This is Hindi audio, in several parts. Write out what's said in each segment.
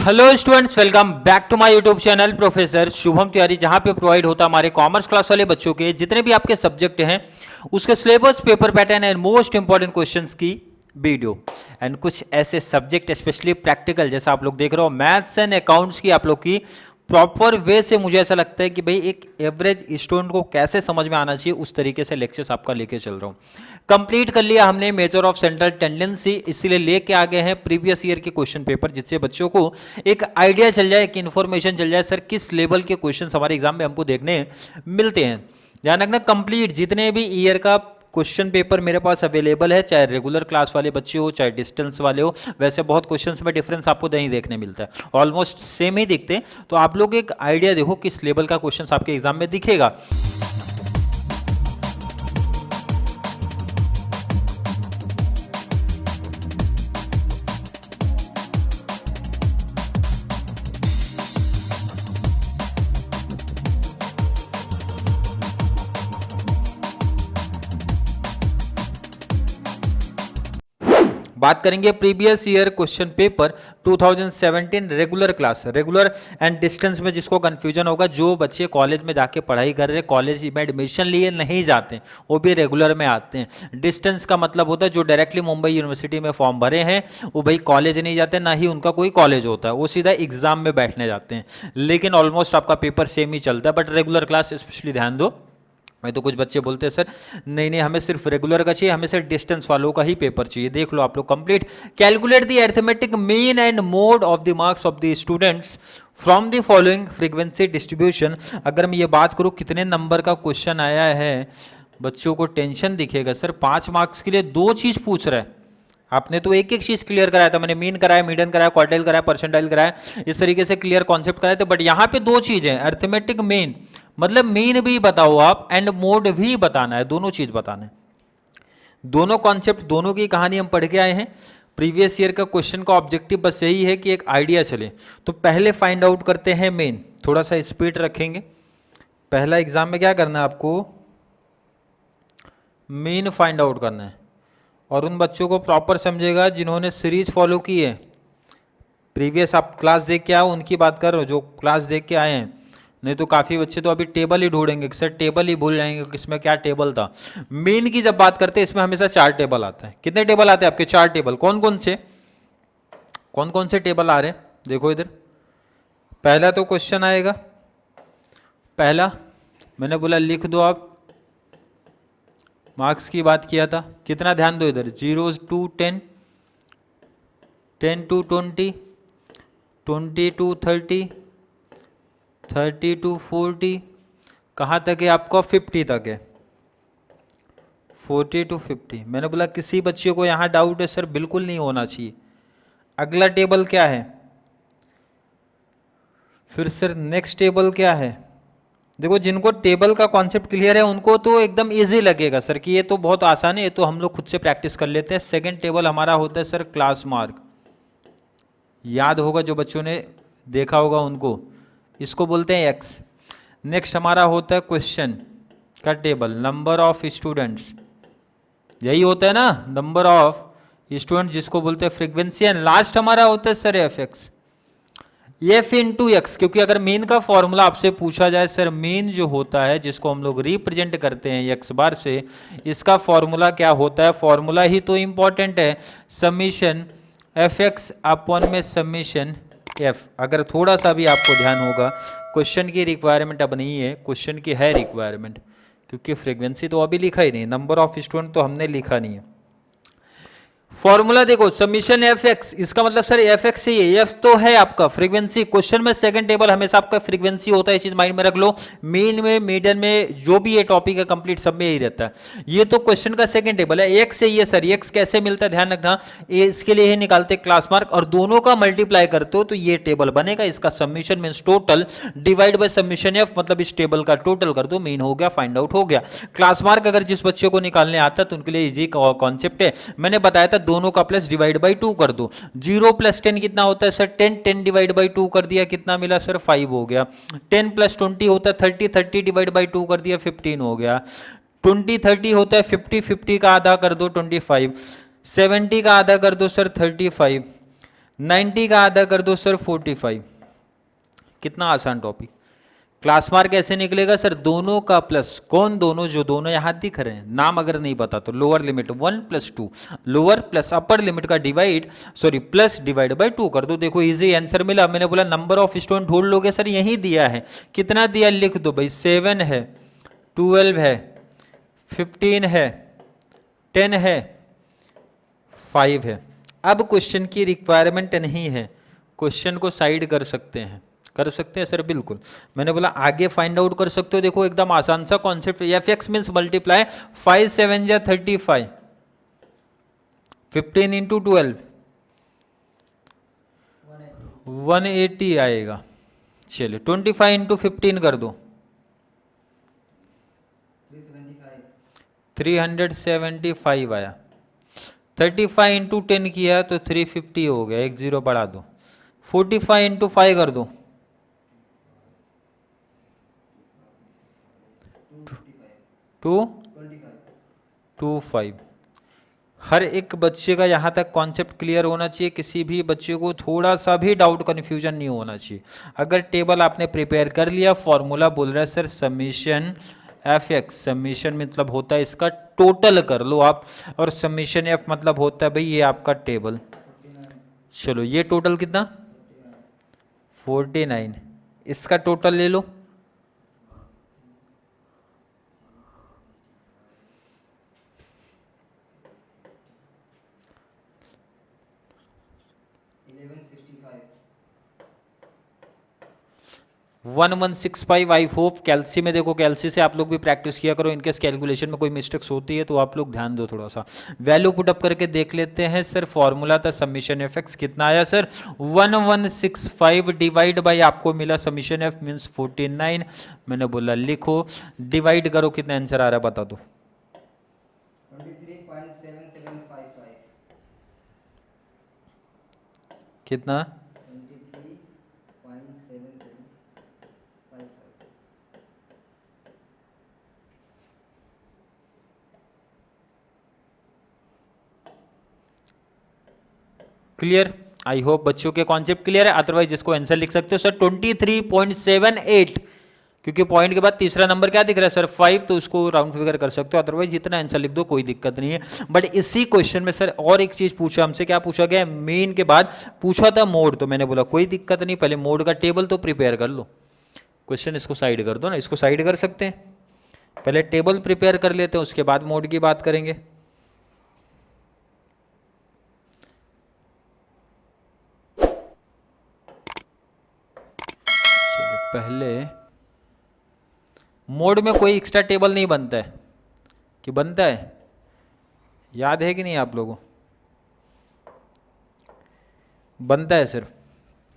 Hello students, welcome back to my YouTube channel professor Shubham Tiwari, जहां पे प्रोवाइड होता है हमारे कॉमर्स क्लास वाले बच्चों के जितने भी आपके सब्जेक्ट हैं उसके syllabus, paper pattern and most important questions की वीडियो। एंड कुछ ऐसे सब्जेक्ट स्पेशली प्रैक्टिकल, जैसा आप लोग देख रहे हो मैथ्स एंड अकाउंट्स की, आप लोग की प्रॉपर वे से मुझे ऐसा लगता है कि भाई एक एवरेज स्टूडेंट को कैसे समझ में आना चाहिए उस तरीके से लेक्चर्स आपका लेके चल रहा हूँ। कंप्लीट कर लिया हमने मेजर ऑफ सेंट्रल टेंडेंसी, इसीलिए लेके आ गए हैं प्रीवियस ईयर के क्वेश्चन पेपर, जिससे बच्चों को एक आइडिया चल जाए, एक इन्फॉर्मेशन चल जाए सर किस लेवल के क्वेश्चन हमारे एग्जाम में हमको देखने मिलते हैं। ध्यान रखना, कंप्लीट जितने भी ईयर का क्वेश्चन पेपर मेरे पास अवेलेबल है, चाहे रेगुलर क्लास वाले बच्चे हो चाहे डिस्टेंस वाले हो, वैसे बहुत क्वेश्चंस में डिफरेंस आपको नहीं देखने मिलता है, ऑलमोस्ट सेम ही दिखते हैं। तो आप लोग एक आइडिया देखो किस लेवल का क्वेश्चंस आपके एग्जाम में दिखेगा। बात करेंगे previous year question paper 2017 regular class, regular and distance में जिसको कंफ्यूजन होगा, जो बच्चे कॉलेज में जाके पढ़ाई कर रहे हैं, कॉलेज में एडमिशन लिए नहीं जाते वो भी रेगुलर में आते हैं। डिस्टेंस का मतलब होता है जो डायरेक्टली मुंबई यूनिवर्सिटी में फॉर्म भरे हैं वो भाई कॉलेज नहीं जाते, ना ही उनका कोई कॉलेज होता है, वो सीधा एग्जाम में बैठने जाते हैं। लेकिन ऑलमोस्ट आपका पेपर सेम ही चलता है, बट रेगुलर क्लास स्पेशली ध्यान दो। मैं तो कुछ बच्चे बोलते हैं सर नहीं हमें सिर्फ रेगुलर का चाहिए, हमें सिर्फ डिस्टेंस वालों का ही पेपर चाहिए। देख लो आप लोग complete calculate the arithmetic mean and mode of the marks of the students from the following frequency distribution. अगर मैं ये बात करूँ कितने नंबर का क्वेश्चन आया है, बच्चों को टेंशन दिखेगा सर 5 मार्क्स के लिए 2 चीज पूछ रहा है। आपने तो एक एक चीज क्लियर कराया था, मैंने मीन कराया, मीडियन कराया, क्वार्टाइल कराया, परसेंटाइल कराया, इस तरीके से क्लियर कॉन्सेप्ट कराए थे। बट यहाँ पे 2 चीजें, अरिथमेटिक मीन मतलब मीन भी बताओ आप एंड मोड भी बताना है, दोनों चीज बताना है। दोनों कॉन्सेप्ट, दोनों की कहानी हम पढ़ के आए हैं। प्रीवियस ईयर का क्वेश्चन का ऑब्जेक्टिव बस यही है कि एक आइडिया चले। तो पहले फाइंड आउट करते हैं मेन, थोड़ा सा स्पीड रखेंगे। पहला एग्जाम में क्या करना है आपको, मेन फाइंड आउट करना है। और उन बच्चों को प्रॉपर समझेगा जिन्होंने सीरीज फॉलो की है, प्रीवियस आप क्लास देख के आओ, उनकी बात कर रहे हो जो क्लास देख के आए हैं। नहीं तो काफ़ी बच्चे तो अभी टेबल ही ढूंढेंगे, सर टेबल ही भूल जाएंगे कि इसमें क्या टेबल था। मेन की जब बात करते हैं इसमें हमेशा 4 टेबल आते हैं। कितने टेबल आते हैं आपके? 4 टेबल। कौन कौन से टेबल आ रहे हैं देखो इधर। पहला तो क्वेश्चन आएगा, पहला मैंने बोला लिख दो आप, मार्क्स की बात किया था, कितना ध्यान दो इधर, 0 to 10, 10 to 20, 20 to 30, 30 to 40, कहाँ तक है आपका? 50 तक है, 40 to 50। मैंने बोला किसी बच्चे को यहाँ डाउट है सर, बिल्कुल नहीं होना चाहिए। अगला टेबल क्या है, फिर सर नेक्स्ट टेबल क्या है? देखो जिनको टेबल का कॉन्सेप्ट क्लियर है उनको तो एकदम इजी लगेगा सर कि ये तो बहुत आसान है, ये तो हम लोग खुद से प्रैक्टिस कर लेते हैं। सेकंड टेबल हमारा होता है सर क्लास मार्क, याद होगा जो बच्चों ने देखा होगा उनको, इसको बोलते हैं एक्स। नेक्स्ट हमारा होता है क्वेश्चन का टेबल, नंबर ऑफ स्टूडेंट्स, यही होता है ना, नंबर ऑफ स्टूडेंट जिसको बोलते हैं फ्रीक्वेंसी। एंड लास्ट हमारा होता है sir F x, F into x. क्योंकि अगर मीन का फॉर्मूला आपसे पूछा जाए सर, मीन जो होता है जिसको हम लोग रिप्रेजेंट करते हैं एक्स बार से, इसका फॉर्मूला क्या होता है? फॉर्मूला ही तो इंपॉर्टेंट है, समीशन एफ एक्स अपॉन में समीशन एफ। अगर थोड़ा सा भी आपको ध्यान होगा, क्वेश्चन की रिक्वायरमेंट अब नहीं है, क्वेश्चन की है रिक्वायरमेंट, क्योंकि फ्रीक्वेंसी तो अभी लिखा ही नहीं, नंबर ऑफ स्टूडेंट तो हमने लिखा नहीं है। फॉर्मूला देखो, समीशन एफ एक्स, इसका मतलब सर एफ एक्स ही है, एफ तो है आपका फ्रीक्वेंसी। क्वेश्चन में सेकंड टेबल हमेशा आपका फ्रीक्वेंसी होता है, इस चीज माइंड में रख लो। मीन में, मीडियन में, जो भी ये टॉपिक है कंप्लीट सब में यही रहता है। ये तो क्वेश्चन का सेकंड टेबल है। एक्स से ये सर, एक्स कैसे मिलता है ध्यान रखना, इसके लिए ही निकालते क्लास मार्क और दोनों का मल्टीप्लाई करते हो तो ये टेबल बनेगा। इसका summation means total divide by summation F, मतलब इस टेबल का टोटल कर दो, मीन हो गया, फाइंड आउट हो गया। क्लास मार्क अगर जिस बच्चे को निकालने आता है तो उनके लिए इजी कॉन्सेप्ट है। मैंने बताया था दोनों का प्लस डिवाइड बाई 2 कर दो। 0 + 10 कितना होता है सर? 10, 10 डिवाइड बाई 2 कर दिया, कितना मिला सर? 5 हो गया। 10 + 20 होता है 30, 30 डिवाइड बाई 2 कर दिया, 15 हो गया। 20, 30 होता है 50, 50 का आधा कर दो 25, 70 का आधा कर दो सर 35, 90 का आधा कर दो सर 45। कितना आसान टॉपिक। क्लास मार्क कैसे निकलेगा सर, दोनों का प्लस। कौन दोनों, जो दोनों यहां दिख रहे हैं, नाम अगर नहीं पता तो lower limit 1 + 2, lower plus upper limit का divide, sorry plus divide by 2 कर दो। देखो इजी आंसर मिला। मैंने बोला नंबर ऑफ स्टूडेंट ढूंढ लोगे सर, यही दिया है। कितना दिया लिख दो भाई, 7 है, 12 है, 15 है, 10 है, 5 है। अब क्वेश्चन की रिक्वायरमेंट नहीं है, क्वेश्चन को साइड कर सकते हैं। कर सकते हैं सर, बिल्कुल। मैंने बोला आगे फाइंड आउट कर सकते हो। देखो एकदम आसान सा concept. F x means multiply 5 7 या 35, 15 इंटू 12 180 आएगा। चलिए 25 इंटू 15 कर दो 375 आया। 35 इंटू 10 किया तो 350 हो गया, एक जीरो बढ़ा दो। 45 इंटू 5 कर दो 225। हर एक बच्चे का यहाँ तक कॉन्सेप्ट क्लियर होना चाहिए। किसी भी बच्चे को थोड़ा सा भी डाउट कन्फ्यूजन नहीं होना चाहिए। अगर टेबल आपने प्रिपेयर कर लिया, फॉर्मूला बोल रहा है sir summation F x, summation मतलब होता है इसका टोटल कर लो आप, और समीशन एफ मतलब होता है भाई ये आपका टेबल। चलो ये टोटल कितना 49, इसका टोटल ले लो। वन 165। आई होप कैल्सी में, देखो कैल्सी से आप लोग भी प्रैक्टिस किया करो। इनकेस कैलकुलेशन में कोई मिस्टेक्स होती है तो आप लोग ध्यान दो थोड़ा सा। वैल्यू पुटअप करके देख लेते हैं सर। फॉर्मूला था समीशन एफ एक्स, कितना आया सर 1165 डिवाइड बाई आपको मिला समीशन एफ मीन्स 49। मैंने बोला लिखो, डिवाइड करो, कितना आंसर आ रहा है बता दो। 23.7755। कितना 23.7755। क्लियर। आई होप बच्चों के कॉन्सेप्ट क्लियर है। अदरवाइज इसको आंसर लिख सकते हो सर 23.78, क्योंकि पॉइंट के बाद तीसरा नंबर क्या दिख रहा है सर 5, तो उसको राउंड फिगर कर सकते हो। अदरवाइज इतना आंसर लिख दो, कोई दिक्कत नहीं है। बट इसी क्वेश्चन में सर और एक चीज पूछा हमसे, क्या पूछा गया, मेन के बाद पूछा था मोड। तो मैंने बोला कोई दिक्कत नहीं, पहले मोड का टेबल तो प्रिपेयर कर लो। क्वेश्चन इसको साइड कर दो ना, इसको साइड कर सकते हैं, पहले टेबल प्रिपेयर कर लेते हैं, उसके बाद मोड की बात करेंगे। पहले मोड में कोई एक्स्ट्रा टेबल नहीं बनता है कि बनता है, याद है कि नहीं आप लोगों, बनता है सिर्फ।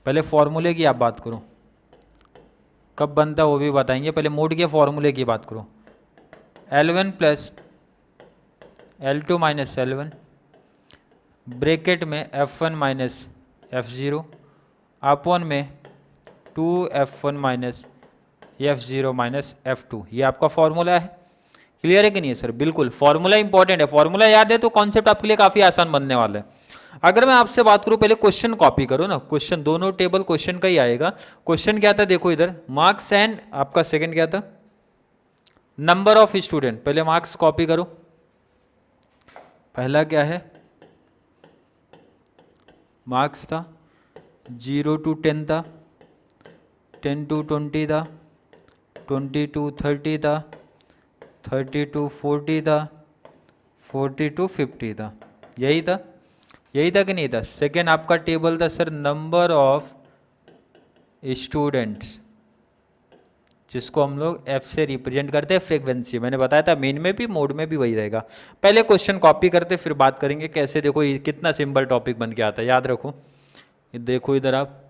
पहले फॉर्मूले की आप बात करो, कब बनता है वो भी बताएंगे। पहले मोड के फॉर्मूले की बात करो। L1 plus L2 minus L1 bracket में F1 माइनस F0 अपॉन में 2F1 minus F0 minus F2, ये आपका फॉर्मूला है। क्लियर है कि नहीं है सर? बिल्कुल, फॉर्मूला इंपॉर्टेंट है। फॉर्मूला याद है तो कॉन्सेप्ट आपके लिए काफी आसान बनने वाला है। अगर मैं आपसे बात करूं, पहले क्वेश्चन कॉपी करो ना, क्वेश्चन दोनों टेबल क्वेश्चन का ही आएगा। क्वेश्चन क्या था देखो इधर, मार्क्स एंड आपका सेकंड क्या था, नंबर ऑफ स्टूडेंट। पहले मार्क्स कॉपी करो, पहला क्या है मार्क्स था, 0 to 10 था, 10 to 20 था, 20 to 30 था, 30 to 40 था, 40 to 50 था। यही था, यही था कि नहीं था? सेकेंड आपका टेबल था सर नंबर ऑफ स्टूडेंट्स, जिसको हम लोग F से रिप्रेजेंट करते हैं फ्रीक्वेंसी। मैंने बताया था मेन में भी मोड में भी वही रहेगा। पहले क्वेश्चन कॉपी करते फिर बात करेंगे कैसे। देखो ये कितना सिंपल टॉपिक बन के आता है, याद रखो। देखो इधर आप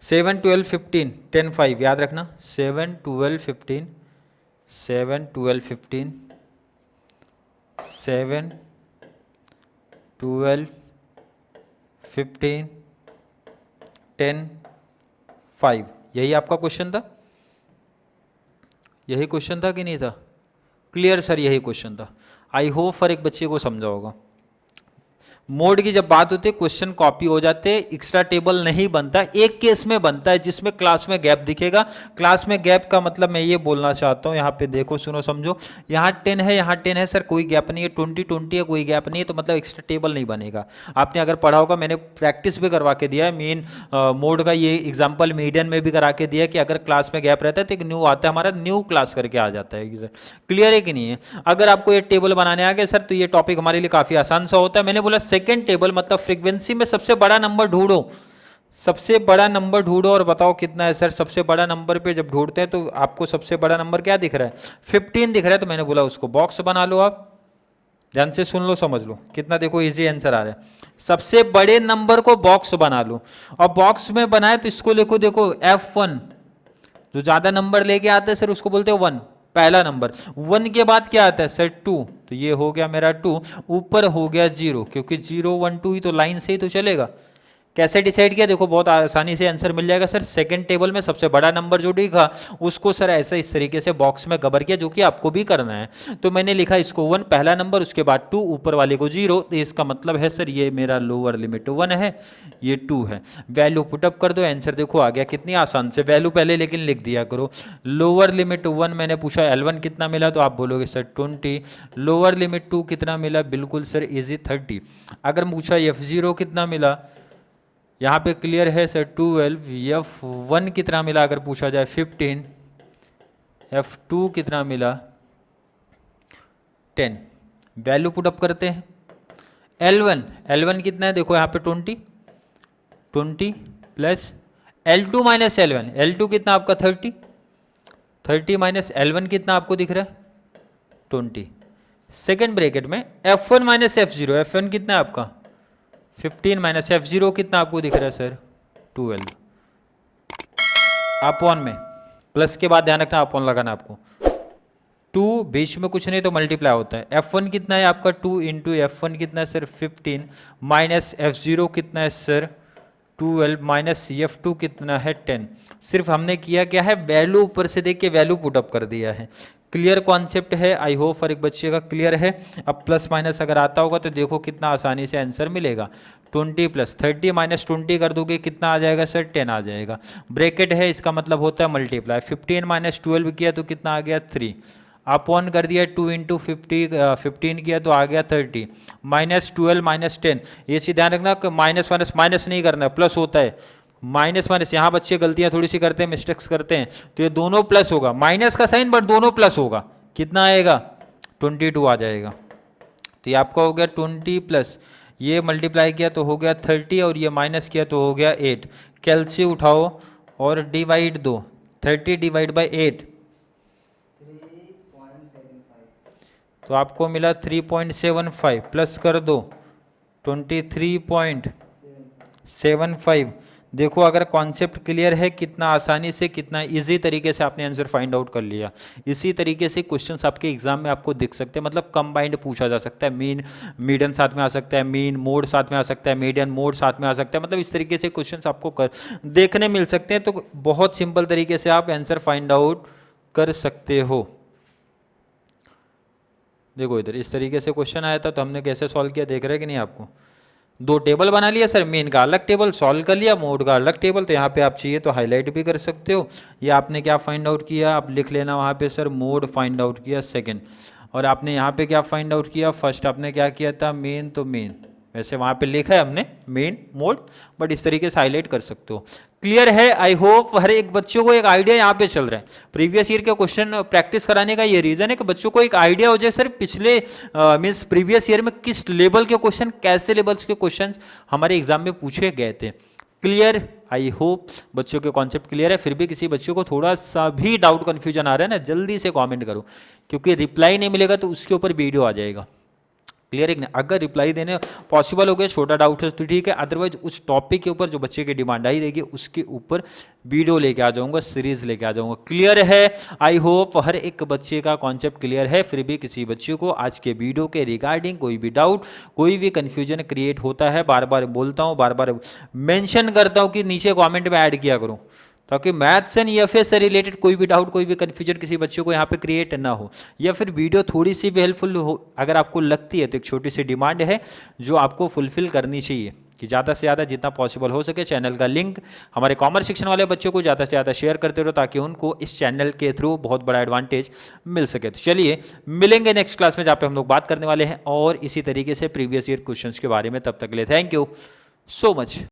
7 12 15 10 5 याद रखना। 7 12 15 7 12 15 7 12 15 10 5, यही आपका क्वेश्चन था। यही क्वेश्चन था कि नहीं था? क्लियर सर, यही क्वेश्चन था। आई होप हर एक बच्चे को समझा होगा। मोड की जब बात होती है क्वेश्चन कॉपी हो जाते हैं, एक्स्ट्रा टेबल नहीं बनता। एक केस में बनता है जिसमें क्लास में गैप दिखेगा। क्लास में गैप का मतलब मैं ये बोलना चाहता हूँ, यहाँ पे देखो सुनो समझो, यहाँ 10 है यहाँ 10 है सर, कोई गैप नहीं है, 20 है कोई गैप नहीं है, तो मतलब एक्स्ट्रा टेबल नहीं बनेगा। आपने अगर पढ़ा होगा, मैंने प्रैक्टिस भी करवा के दिया है, मेन मोड का ये एग्जाम्पल मीडियन में भी करा के दिया कि अगर क्लास में गैप रहता है तो एक न्यू आता है, हमारा न्यू क्लास करके आ जाता है। क्लियर है कि नहीं है? अगर आपको ये टेबल बनाने आ गए सर तो ये टॉपिक हमारे लिए काफी आसान सा होता है। मैंने बोला सेकंड टेबल मतलब फ्रीक्वेंसी में सबसे बड़ा नंबर ढूंढो, सबसे बड़ा नंबर ढूंढो और बताओ कितना है सर। सबसे बड़ा नंबर पे जब ढूंढते हैं तो आपको सबसे बड़ा नंबर क्या दिख रहा है? 15 दिख रहा है, तो मैंने बोला उसको बॉक्स बना लो। आप ध्यान से सुन लो, समझ लो कितना, देखो इजी आंसर आ रहा है। सबसे बड़े नंबर को बॉक्स बना लो, और बॉक्स में बनाए तो इसको लिखो, देखो F1, जो ज्यादा नंबर लेके आता है सर उसको बोलते हैं 1, पहला नंबर। 1 के बाद क्या आता है सर? 2, तो ये हो गया मेरा 2, ऊपर हो गया 0, क्योंकि 0 1 2 ही तो लाइन से ही तो चलेगा। कैसे डिसाइड किया? देखो बहुत आसानी से आंसर मिल जाएगा सर। सेकंड टेबल में सबसे बड़ा नंबर जो दिखा उसको सर ऐसा इस तरीके से बॉक्स में कवर किया, जो कि आपको भी करना है। तो मैंने लिखा इसको 1 पहला नंबर, उसके बाद 2, ऊपर वाले को 0, तो इसका मतलब है सर ये मेरा लोअर लिमिट 1 है, ये 2 है। वैल्यू पुटअप कर दो, आंसर देखो आ गया। कितनी आसान से वैल्यू पहले लेकिन लिख दिया करो। लोअर लिमिट 1 मैंने पूछा, L1 कितना मिला, तो आप बोलोगे सर 20। लोअर लिमिट 2 कितना मिला? बिल्कुल सर इजी 30। अगर पूछा F0 कितना मिला, यहाँ पे क्लियर है सर 12। F1 कितना मिला अगर पूछा जाए 15। F2 कितना मिला 10। वैल्यू पुटअप करते हैं। L1 कितना है? देखो यहाँ पे 20 प्लस L2 माइनस L1 कितना आपका 30 माइनस L1 कितना आपको दिख रहा है 20। सेकेंड ब्रैकेट में F1 माइनस F1 कितना है आपका 15 माइनस F0 कितना आपको दिख रहा है सर 12। अपॉन में प्लस के बाद ध्यान रखना अपॉन लगाना आपको। 2 बीच में कुछ नहीं तो मल्टीप्लाई होता है। F1 कितना है आपका 2 इंटू F1 कितना है सर 15 माइनस F0 कितना है सर 12 माइनस F2 कितना है 10। सिर्फ हमने किया क्या है, वैल्यू ऊपर से देख के वैल्यू पुटअप कर दिया है। क्लियर कॉन्सेप्ट है, आई होप हर एक बच्चे का क्लियर है। अब प्लस माइनस अगर आता होगा तो देखो कितना आसानी से आंसर मिलेगा। 20 प्लस 30 माइनस 20 कर दोगे कितना आ जाएगा सर 10 आ जाएगा। ब्रैकेट है इसका मतलब होता है मल्टीप्लाई। 15 माइनस 12 किया तो कितना आ गया 3। अपॉन कर दिया 2 इंटू 15 किया तो आ गया 30 माइनस 12 माइनस 10। ये चीज ध्यान रखना कि माइनस माइनस नहीं करना है, प्लस होता है। माइनस माइनस यहाँ बच्चे गलतियां थोड़ी सी करते हैं, मिस्टेक्स करते हैं, तो ये दोनों प्लस होगा, माइनस का साइन बट दोनों प्लस होगा। कितना आएगा 22 आ जाएगा। तो ये आपका हो गया 20 प्लस ये मल्टीप्लाई किया तो हो गया 30 और ये माइनस किया तो हो गया 8। कैलसी उठाओ और डिवाइड दो, 30 डिवाइड बाई 8 तो आपको मिला 3.75 प्लस कर दो 23.75। देखो अगर कॉन्सेप्ट क्लियर है कितना आसानी से कितना इजी तरीके से आपने आंसर फाइंड आउट कर लिया। इसी तरीके से क्वेश्चंस आपके एग्जाम में आपको दिख सकते हैं, मतलब कंबाइंड पूछा जा सकता है। मीन मीडियन साथ में आ सकता है, मीन मोड साथ में आ सकता है, मीडियन मोड साथ में आ सकता है, मतलब इस तरीके से क्वेश्चंस आपको देखने मिल सकते हैं। तो बहुत सिंपल तरीके से आप आंसर फाइंड आउट कर सकते हो। देखो इधर इस तरीके से क्वेश्चन आया था तो हमने कैसे सॉल्व किया देख रहे हैं कि नहीं आपको। 2 टेबल बना लिया सर, मेन का अलग टेबल सॉल्व कर लिया, मोड का अलग टेबल। तो यहाँ पे आप चाहिए तो हाईलाइट भी कर सकते हो। ये आपने क्या फाइंड आउट किया आप लिख लेना वहाँ पे सर, मोड फाइंड आउट किया सेकंड। और आपने यहाँ पे क्या फाइंड आउट किया, फर्स्ट आपने क्या किया था मेन, तो मेन वैसे वहाँ पे लिखा है हमने मेन मोड, बट इस तरीके से हाईलाइट कर सकते हो। क्लियर है, आई होप हर एक बच्चों को एक आइडिया यहाँ पे चल रहा है। प्रीवियस ईयर के क्वेश्चन प्रैक्टिस कराने का ये रीजन है कि बच्चों को एक आइडिया हो जाए सर पिछले मीन्स प्रीवियस ईयर में किस लेवल के क्वेश्चन, कैसे लेवल्स के क्वेश्चन हमारे एग्जाम में पूछे गए थे। क्लियर, आई होप बच्चों के कॉन्सेप्ट क्लियर है। फिर भी किसी बच्चों को थोड़ा सा भी डाउट कन्फ्यूजन आ रहा है ना, जल्दी से कॉमेंट करो, क्योंकि रिप्लाई नहीं मिलेगा तो उसके ऊपर वीडियो आ जाएगा। क्लियर है कि नहीं? अगर रिप्लाई देने पॉसिबल हो गया, छोटा डाउट है तो ठीक है, अदरवाइज उस टॉपिक के ऊपर जो बच्चे की डिमांड आई रहेगी उसके ऊपर वीडियो लेके आ जाऊंगा, सीरीज लेके आ जाऊंगा। क्लियर है, आई होप हर एक बच्चे का कॉन्सेप्ट क्लियर है। फिर भी किसी बच्चे को आज के वीडियो के रिगार्डिंग कोई भी डाउट, कोई भी कंफ्यूजन क्रिएट होता है, बार बार बोलता हूँ, बार बार मेंशन करता हूँ कि नीचे कमेंट में ऐड किया करो, ताकि मैथ्स एंड ईएफएस से रिलेटेड कोई भी डाउट, कोई भी कन्फ्यूजन किसी बच्चे को यहाँ पे क्रिएट ना हो, या फिर वीडियो थोड़ी सी भी हेल्पफुल हो अगर आपको लगती है, तो एक छोटी सी डिमांड है जो आपको फुलफिल करनी चाहिए कि ज़्यादा से ज़्यादा जितना पॉसिबल हो सके चैनल का लिंक हमारे कॉमर्स सेक्शन वाले बच्चों को ज़्यादा से ज़्यादा शेयर करते रहो, ताकि उनको इस चैनल के थ्रू बहुत बड़ा एडवांटेज मिल सके। तो चलिए मिलेंगे नेक्स्ट क्लास में, जहाँ पे हम लोग बात करने वाले हैं और इसी तरीके से प्रीवियस ईयर क्वेश्चंस के बारे में। तब तक के लिए थैंक यू सो मच।